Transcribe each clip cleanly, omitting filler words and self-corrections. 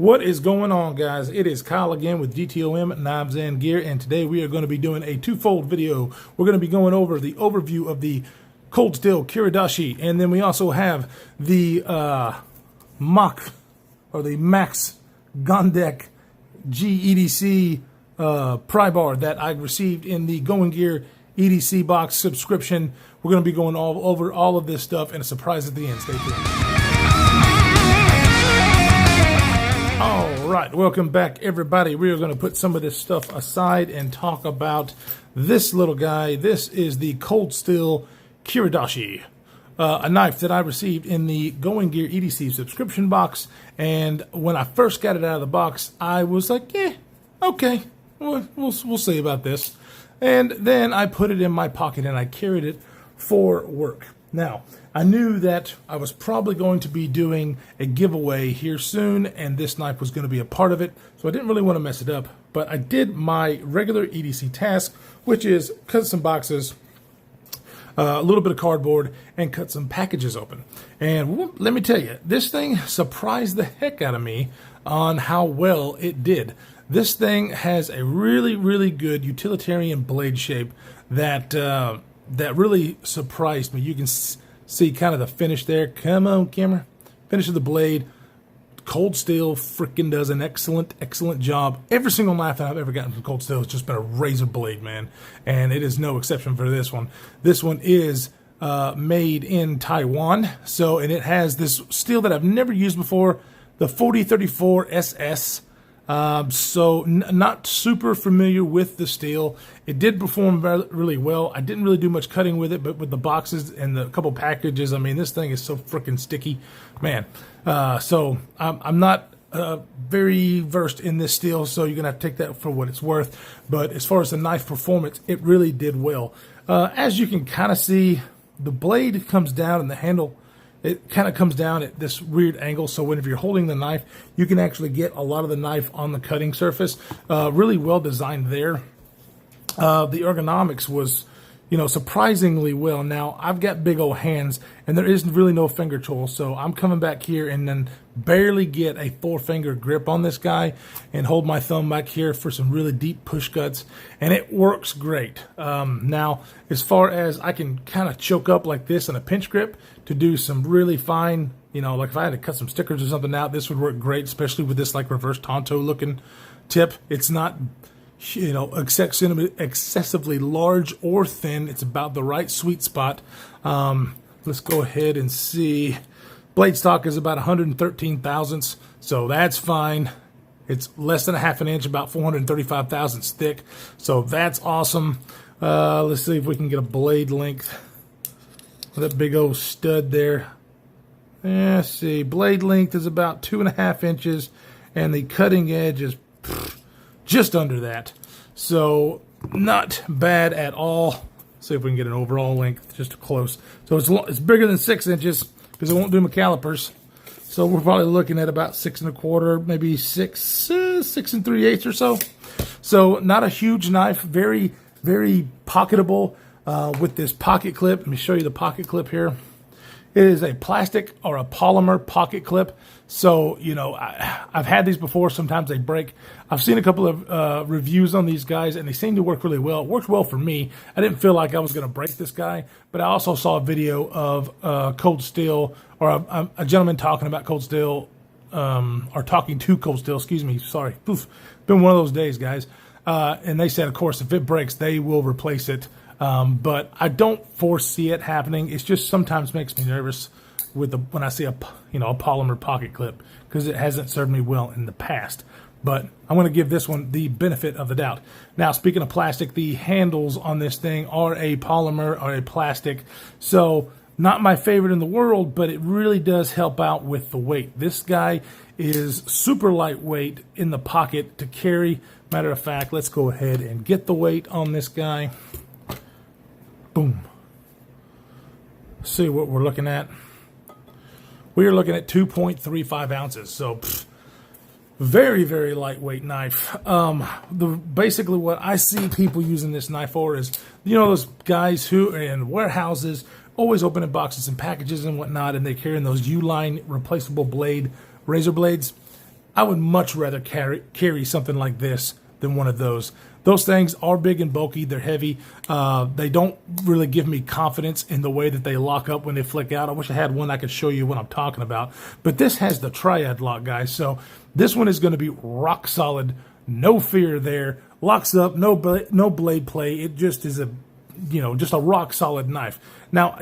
What is going on, guys? It is Kyle again with GTOM Knives and Gear, and today we are going to be doing a twofold video. We're going to be going over the overview of the Cold Steel Kiridashi, and then we also have the Max Gondek G EDC pry bar that I received in the Going Gear EDC box subscription. We're going to be going over all of this stuff and a surprise at the end. Stay tuned. All right, welcome back, everybody. We are going to put some of this stuff aside and talk about this little guy. This is the Cold Steel Kiridashi, a knife that I received in the Going Gear EDC subscription box. And when I first got it out of the box, I was like, yeah, okay, we'll see about this. And then I put it in my pocket and I carried it for work. Now, I knew that I was probably going to be doing a giveaway here soon, and this knife was going to be a part of it, so I didn't really want to mess it up. But I did my regular EDC task, which is cut some boxes, a little bit of cardboard, and cut some packages open. And let me tell you, this thing surprised the heck out of me on how well it did. This thing has a really, really good utilitarian blade shape that really surprised me. You can see kind of the finish there. Come on, camera. Finish of the blade. Cold Steel freaking does an excellent job. Every single knife that I've ever gotten from Cold Steel has just been a razor blade, man. And it is no exception for this one. This one is made in Taiwan. And it has this steel that I've never used before, the 4034 SS. Not super familiar with the steel. It did perform really well. I didn't really do much cutting with it, but with the boxes and the couple packages, I mean, this thing is so freaking sticky, man. So I'm not very versed in this steel, so you're gonna have to take that for what it's worth. But as far as the knife performance, it really did well. As you can kind of see, the blade comes down and the handle, it kind of comes down at this weird angle, so whenever you're holding the knife, you can actually get a lot of the knife on the cutting surface. Really well designed there. The ergonomics was, surprisingly well. Now, I've got big old hands, and there is really no finger control, so I'm coming back here and then barely get a 4-finger grip on this guy and hold my thumb back here for some really deep push cuts, and it works great. Now, as far as I can kind of choke up like this in a pinch grip to do some really fine, like if I had to cut some stickers or something out, this would work great, especially with this like reverse Tonto looking tip. It's not excessively large or thin. It's about the right sweet spot. Let's go ahead and see. Blade stock is about 113 thousandths, so that's fine. It's less than a half an inch, about 435 thousandths thick, so that's awesome. Let's see if we can get a blade length. That big old stud there. Let's see. Blade length is about 2.5 inches, and the cutting edge is just under that. So not bad at all. Let's see if we can get an overall length just close. So it's bigger than 6 inches because it won't do my calipers. So we're probably looking at about 6 1/4, maybe 6 3/8 or so. So not a huge knife. Very, very pocketable with this pocket clip. Let me show you the pocket clip here. It is a plastic or a polymer pocket clip. So, I've had these before. Sometimes they break. I've seen a couple of reviews on these guys, and they seem to work really well. It works well for me. I didn't feel like I was going to break this guy, but I also saw a video of Cold Steel, or a gentleman talking about Cold Steel, or talking to Cold Steel, excuse me. Sorry. Oof. Been one of those days, guys. And they said, of course, if it breaks, they will replace it. But I don't foresee it happening. It just sometimes makes me nervous when I see a polymer pocket clip, because it hasn't served me well in the past. But I'm going to give this one the benefit of the doubt. Now, speaking of plastic, the handles on this thing are a polymer or a plastic. So not my favorite in the world, but it really does help out with the weight. This guy is super lightweight in the pocket to carry. Matter of fact, let's go ahead and get the weight on this guy. Boom. See what we're looking at. We are looking at 2.35 ounces. So very, very lightweight knife. Basically what I see people using this knife for is, those guys who are in warehouses, always opening boxes and packages and whatnot, and they're carrying those U-line replaceable blade razor blades. I would much rather carry something like this than one of those. Those things are big and bulky. They're heavy. They don't really give me confidence in the way that they lock up when they flick out. I wish I had one I could show you what I'm talking about. But this has the triad lock, guys. So this one is going to be rock solid. No fear there. Locks up. No blade play. It just is just a rock solid knife. Now,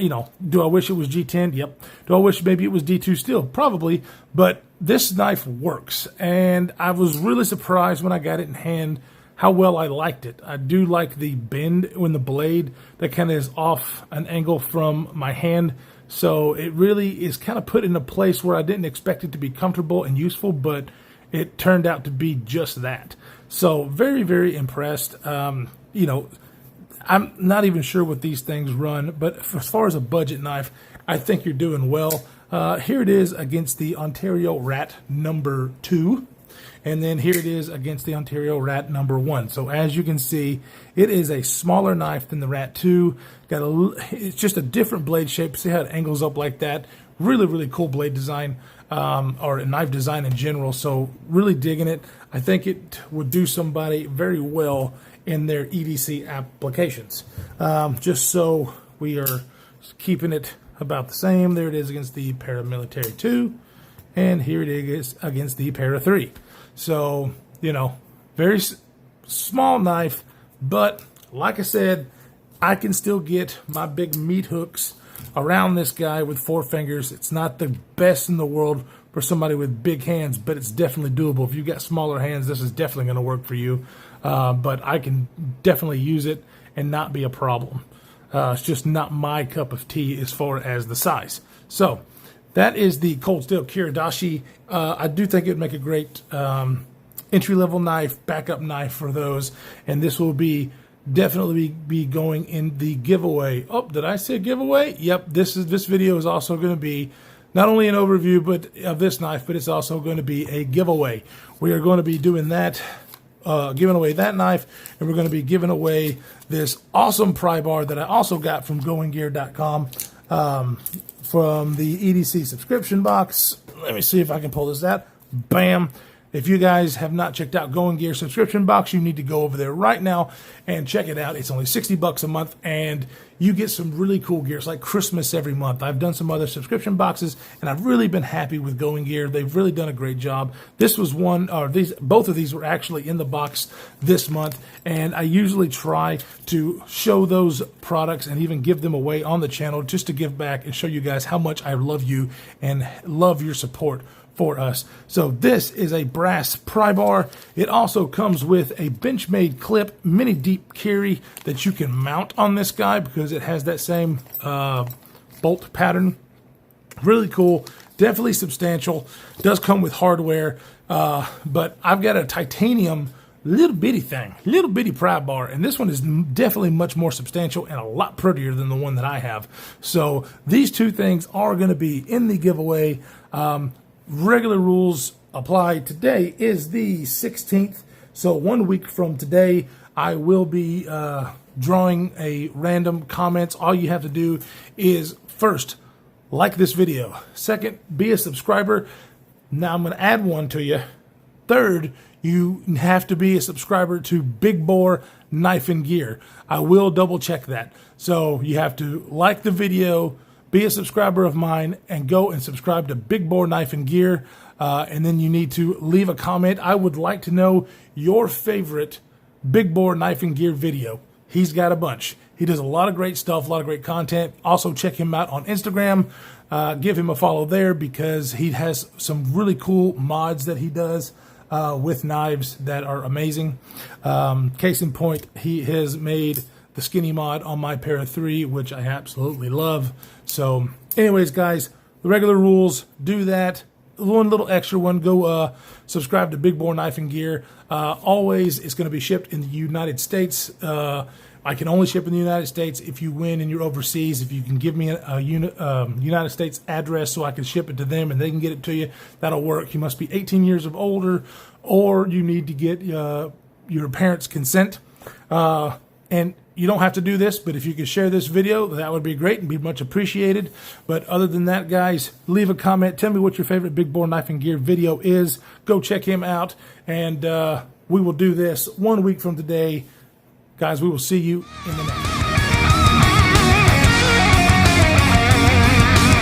do I wish it was G10? Yep. Do I wish maybe it was D2 steel? Probably. But this knife works. And I was really surprised when I got it in hand how well I liked it. I do like the bend in the blade that kind of is off an angle from my hand. So it really is kind of put in a place where I didn't expect it to be comfortable and useful, but it turned out to be just that. So very, very impressed. I'm not even sure what these things run, but as far as a budget knife, I think you're doing well. Here it is against the Ontario Rat number 2. And then here it is against the Ontario Rat number 1. So as you can see, it is a smaller knife than the Rat 2. It's just a different blade shape. See how it angles up like that? Really, really cool blade design, or knife design in general. So really digging it. I think it would do somebody very well in their EDC applications. Just so we are keeping it about the same. There it is against the Paramilitary 2. And here it is against the Para 3. So, very small knife, but like I said, I can still get my big meat hooks around this guy with 4 fingers. It's not the best in the world for somebody with big hands, but it's definitely doable. If you've got smaller hands, this is definitely going to work for you. But I can definitely use it and not be a problem. It's just not my cup of tea as far as the size. So that is the Cold Steel Kiridashi. I do think it would make a great entry-level knife, backup knife for those. And this will definitely be going in the giveaway. Oh, did I say giveaway? Yep, this video is also going to be not only an overview of this knife, but it's also going to be a giveaway. We are going to be doing that, giving away that knife, and we're going to be giving away this awesome pry bar that I also got from goinggear.com. From the EDC subscription box. Let me see if I can pull this out. Bam. If you guys have not checked out Going Gear subscription box, you need to go over there right now and check it out. It's only $60 a month, and you get some really cool gear. It's like Christmas every month. I've done some other subscription boxes, and I've really been happy with Going Gear. They've really done a great job. This was both of these were actually in the box this month, and I usually try to show those products and even give them away on the channel just to give back and show you guys how much I love you and love your support for us. So this is a brass pry bar. It also comes with a Benchmade clip mini deep carry that you can mount on this guy because it has that same bolt pattern. Really cool, definitely substantial. Does come with hardware, but I've got a titanium little bitty pry bar, and this one is definitely much more substantial and a lot prettier than the one that I have. So these two things are going to be in the giveaway. Regular rules apply. Today is the 16th, so 1 week from today, I will be drawing a random comments. All you have to do is first, like this video. Second, be a subscriber. Now I'm going to add one to you. Third, you have to be a subscriber to Big Bore Knife and Gear. I will double check that. So you have to like the video, be a subscriber of mine, and go and subscribe to Big Bore Knife and Gear. And then you need to leave a comment. I would like to know your favorite Big Bore Knife and Gear video. He's got a bunch. He does a lot of great stuff, a lot of great content. Also check him out on Instagram. Give him a follow there because he has some really cool mods that he does with knives that are amazing. Case in point, he has made the skinny mod on my Para 3, which I absolutely love. So anyways, guys, the regular rules, do that. One little extra one, go subscribe to Big Bore Knife and Gear. Always, it's going to be shipped in the United States. I can only ship in the United States if you win and you're overseas. If you can give me a United States address so I can ship it to them and they can get it to you, that'll work. You must be 18 years of older, or you need to get your parents' consent. And you don't have to do this, but if you could share this video, that would be great and be much appreciated. But other than that, guys, leave a comment. Tell me what your favorite big bore knife and gear video is. Go check him out, and we will do this 1 week from today. Guys, we will see you in the next.